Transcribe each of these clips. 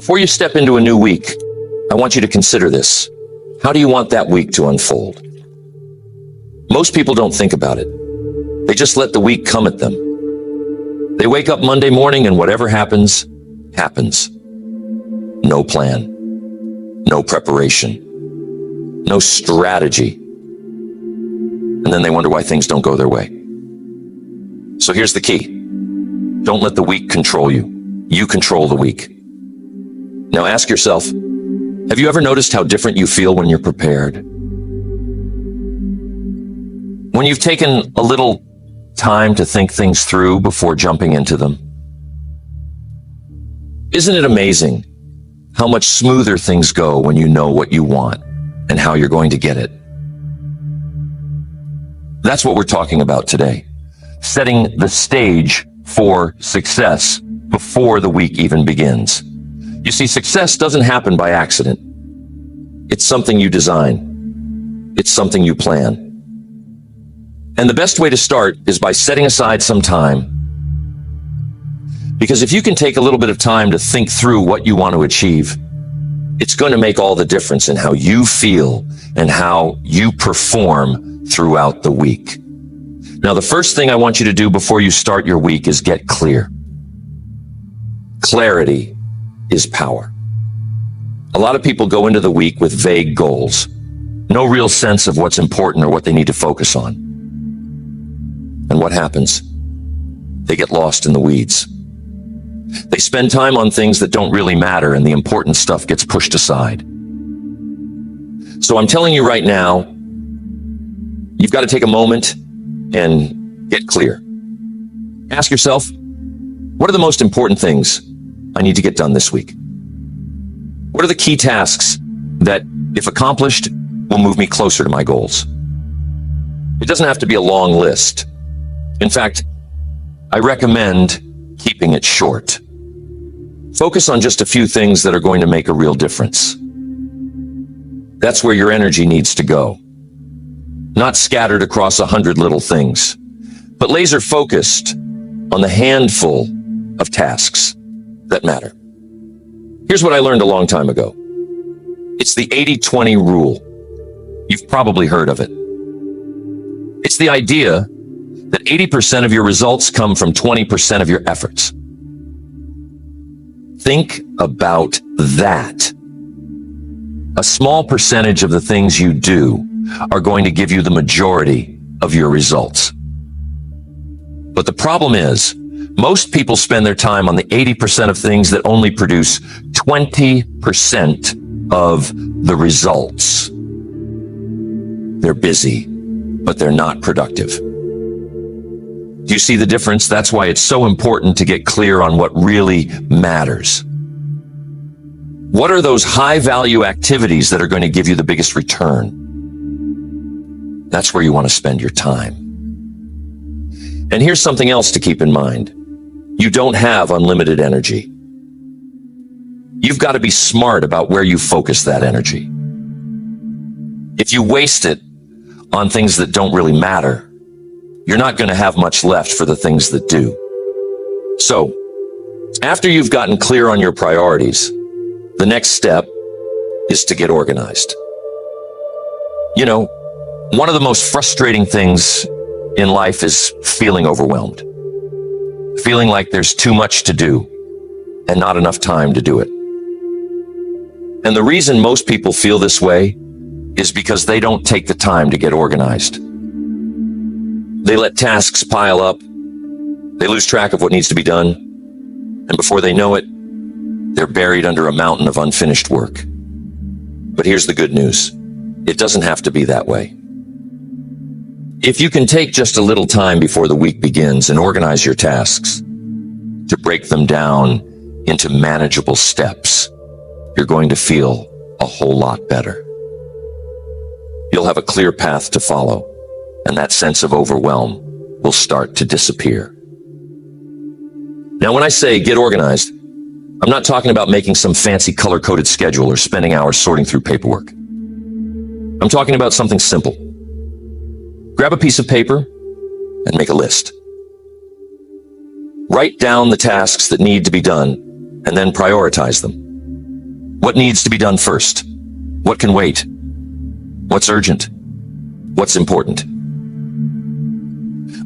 Before you step into a new week, I want you to consider this. How do you want that week to unfold? Most people don't think about it. They just let the week come at them. They wake up Monday morning and whatever happens, happens. No plan, no preparation, no strategy. And then they wonder why things don't go their way. So here's the key. Don't let the week control you. You control the week. Now ask yourself, have you ever noticed how different you feel when you're prepared? When you've taken a little time to think things through before jumping into them? Isn't it amazing how much smoother things go when you know what you want and how you're going to get it? That's what we're talking about today. Setting the stage for success before the week even begins. You see, success doesn't happen by accident. It's something you design. It's something you plan. And the best way to start is by setting aside some time. Because if you can take a little bit of time to think through what you want to achieve, it's going to make all the difference in how you feel and how you perform throughout the week. Now, the first thing I want you to do before you start your week is get clear. Clarity is power. A lot of people go into the week with vague goals, no real sense of what's important or what they need to focus on. And what happens? They get lost in the weeds. They spend time on things that don't really matter, and the important stuff gets pushed aside. So I'm telling you right now, you've got to take a moment and get clear. Ask yourself, what are the most important things I need to get done this week? What are the key tasks that, if accomplished, will move me closer to my goals? It doesn't have to be a long list. In fact, I recommend keeping it short. Focus on just a few things that are going to make a real difference. That's where your energy needs to go. Not scattered across 100 little things, but laser focused on the handful of tasks that matter. Here's what I learned a long time ago. It's the 80-20 rule. You've probably heard of it. It's the idea that 80% of your results come from 20% of your efforts. Think about that. A small percentage of the things you do are going to give you the majority of your results. But the problem is, most people spend their time on the 80% of things that only produce 20% of the results. They're busy, but they're not productive. Do you see the difference? That's why it's so important to get clear on what really matters. What are those high-value activities that are going to give you the biggest return? That's where you want to spend your time. And here's something else to keep in mind. You don't have unlimited energy. You've got to be smart about where you focus that energy. If you waste it on things that don't really matter, you're not going to have much left for the things that do. So, after you've gotten clear on your priorities, the next step is to get organized. You know, one of the most frustrating things in life is feeling overwhelmed. Feeling like there's too much to do and not enough time to do it. And the reason most people feel this way is because they don't take the time to get organized. They let tasks pile up, they lose track of what needs to be done, and before they know it, they're buried under a mountain of unfinished work. But here's the good news. It doesn't have to be that way. If you can take just a little time before the week begins and organize your tasks to break them down into manageable steps, you're going to feel a whole lot better. You'll have a clear path to follow, and that sense of overwhelm will start to disappear. Now, when I say get organized, I'm not talking about making some fancy color-coded schedule or spending hours sorting through paperwork. I'm talking about something simple. Grab a piece of paper and make a list. Write down the tasks that need to be done and then prioritize them. What needs to be done first? What can wait? What's urgent? What's important?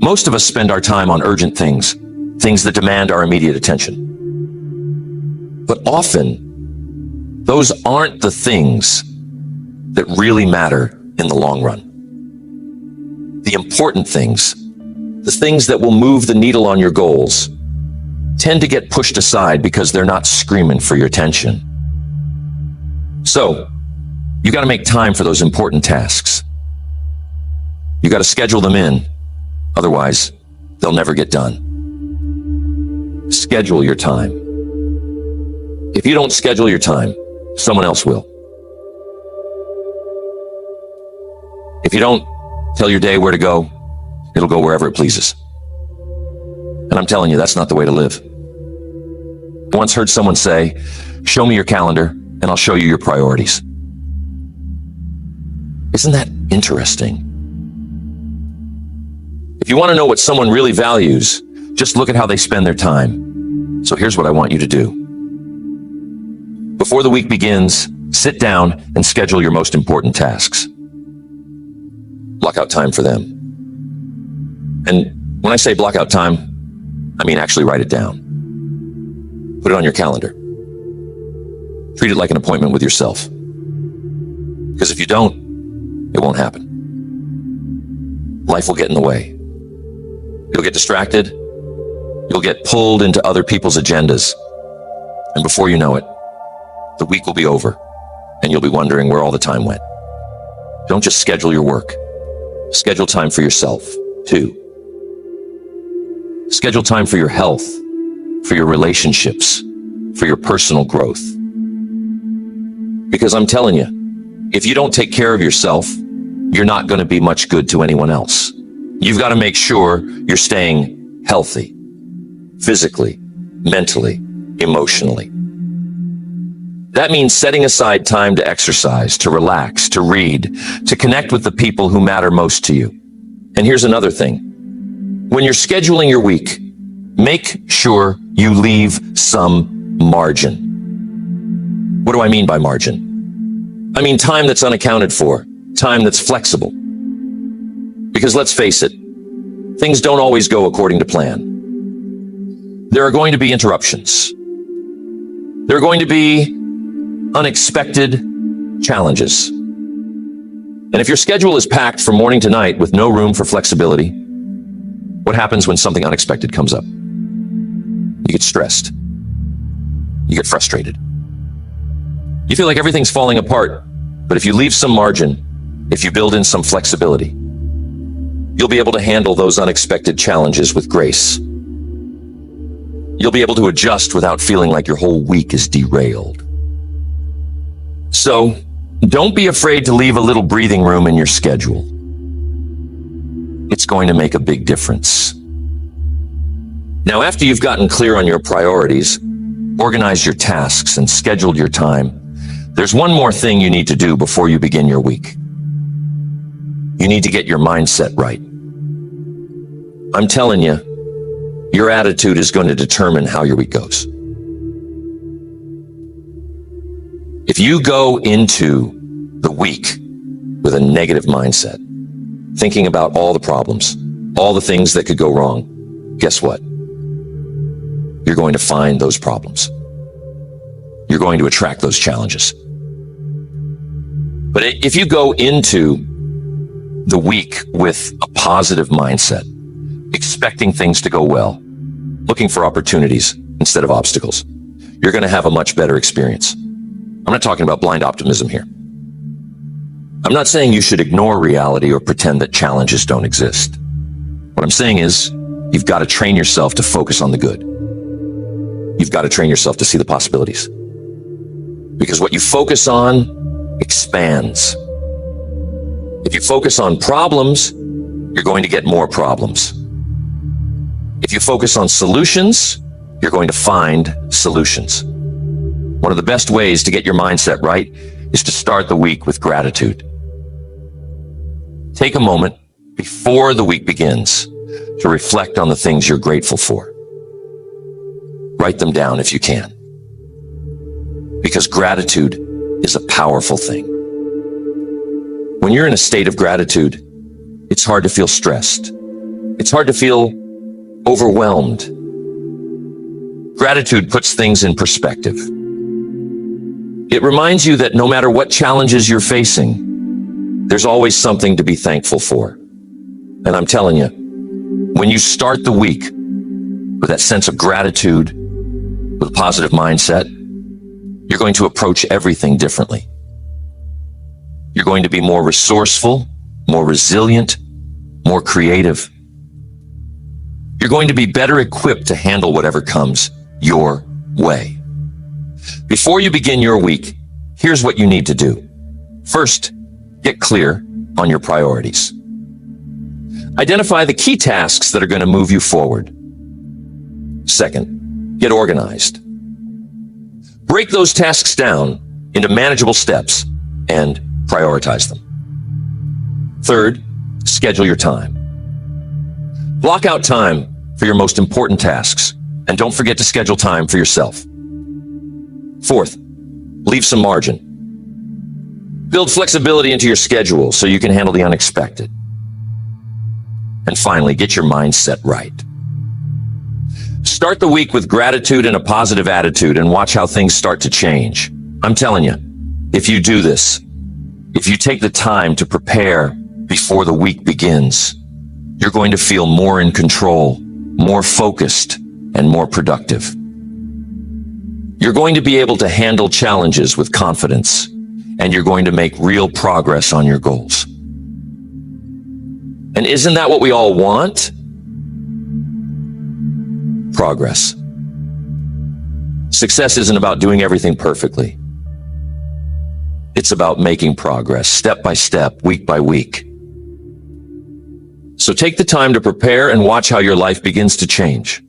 Most of us spend our time on urgent things, things that demand our immediate attention. But often, those aren't the things that really matter in the long run. The important things, the things that will move the needle on your goals, tend to get pushed aside because they're not screaming for your attention. So, you got to make time for those important tasks. You got to schedule them in. Otherwise, they'll never get done. Schedule your time. If you don't schedule your time, someone else will. If you don't tell your day where to go, it'll go wherever it pleases. And I'm telling you, that's not the way to live. I once heard someone say, "Show me your calendar, and I'll show you your priorities." Isn't that interesting? If you want to know what someone really values, just look at how they spend their time. So here's what I want you to do. Before the week begins, sit down and schedule your most important tasks. Block out time for them. And when I say block out time, I mean actually write it down. Put it on your calendar. Treat it like an appointment with yourself. Because if you don't, it won't happen. Life will get in the way. You'll get distracted. You'll get pulled into other people's agendas. And before you know it, the week will be over, and you'll be wondering where all the time went. Don't just schedule your work. Schedule time for yourself, too. Schedule time for your health, for your relationships, for your personal growth. Because I'm telling you, if you don't take care of yourself, you're not going to be much good to anyone else. You've got to make sure you're staying healthy, physically, mentally, emotionally. That means setting aside time to exercise, to relax, to read, to connect with the people who matter most to you. And here's another thing. When you're scheduling your week, make sure you leave some margin. What do I mean by margin? I mean time that's unaccounted for, time that's flexible. Because let's face it, things don't always go according to plan. There are going to be interruptions. There are going to be unexpected challenges. And if your schedule is packed from morning to night with no room for flexibility, what happens when something unexpected comes up? You get stressed. You get frustrated. You feel like everything's falling apart. But if you leave some margin, if you build in some flexibility, you'll be able to handle those unexpected challenges with grace. You'll be able to adjust without feeling like your whole week is derailed. So, don't be afraid to leave a little breathing room in your schedule. It's going to make a big difference. Now, after you've gotten clear on your priorities, organized your tasks, and scheduled your time, there's one more thing you need to do before you begin your week. You need to get your mindset right. I'm telling you, your attitude is going to determine how your week goes. If you go into the week with a negative mindset, thinking about all the problems, all the things that could go wrong, guess what? You're going to find those problems. You're going to attract those challenges. But if you go into the week with a positive mindset, expecting things to go well, looking for opportunities instead of obstacles, you're going to have a much better experience. I'm not talking about blind optimism here. I'm not saying you should ignore reality or pretend that challenges don't exist. What I'm saying is, you've got to train yourself to focus on the good. You've got to train yourself to see the possibilities. Because what you focus on expands. If you focus on problems, you're going to get more problems. If you focus on solutions, you're going to find solutions. One of the best ways to get your mindset right is to start the week with gratitude. Take a moment before the week begins to reflect on the things you're grateful for. Write them down if you can. because gratitude is a powerful thing. When you're in a state of gratitude, it's hard to feel stressed. It's hard to feel overwhelmed. Gratitude puts things in perspective. It reminds you that no matter what challenges you're facing, there's always something to be thankful for. And I'm telling you, when you start the week with that sense of gratitude, with a positive mindset, you're going to approach everything differently. You're going to be more resourceful, more resilient, more creative. You're going to be better equipped to handle whatever comes your way. Before you begin your week, here's what you need to do. First, get clear on your priorities. Identify the key tasks that are going to move you forward. Second, get organized. Break those tasks down into manageable steps and prioritize them. Third, schedule your time. Block out time for your most important tasks, and don't forget to schedule time for yourself. Fourth, leave some margin. Build flexibility into your schedule so you can handle the unexpected. And finally, get your mindset right. Start the week with gratitude and a positive attitude and watch how things start to change. I'm telling you, if you do this, if you take the time to prepare before the week begins, you're going to feel more in control, more focused, and more productive. You're going to be able to handle challenges with confidence, and you're going to make real progress on your goals. And isn't that what we all want? Progress. Success isn't about doing everything perfectly. It's about making progress, step by step, week by week. So take the time to prepare and watch how your life begins to change.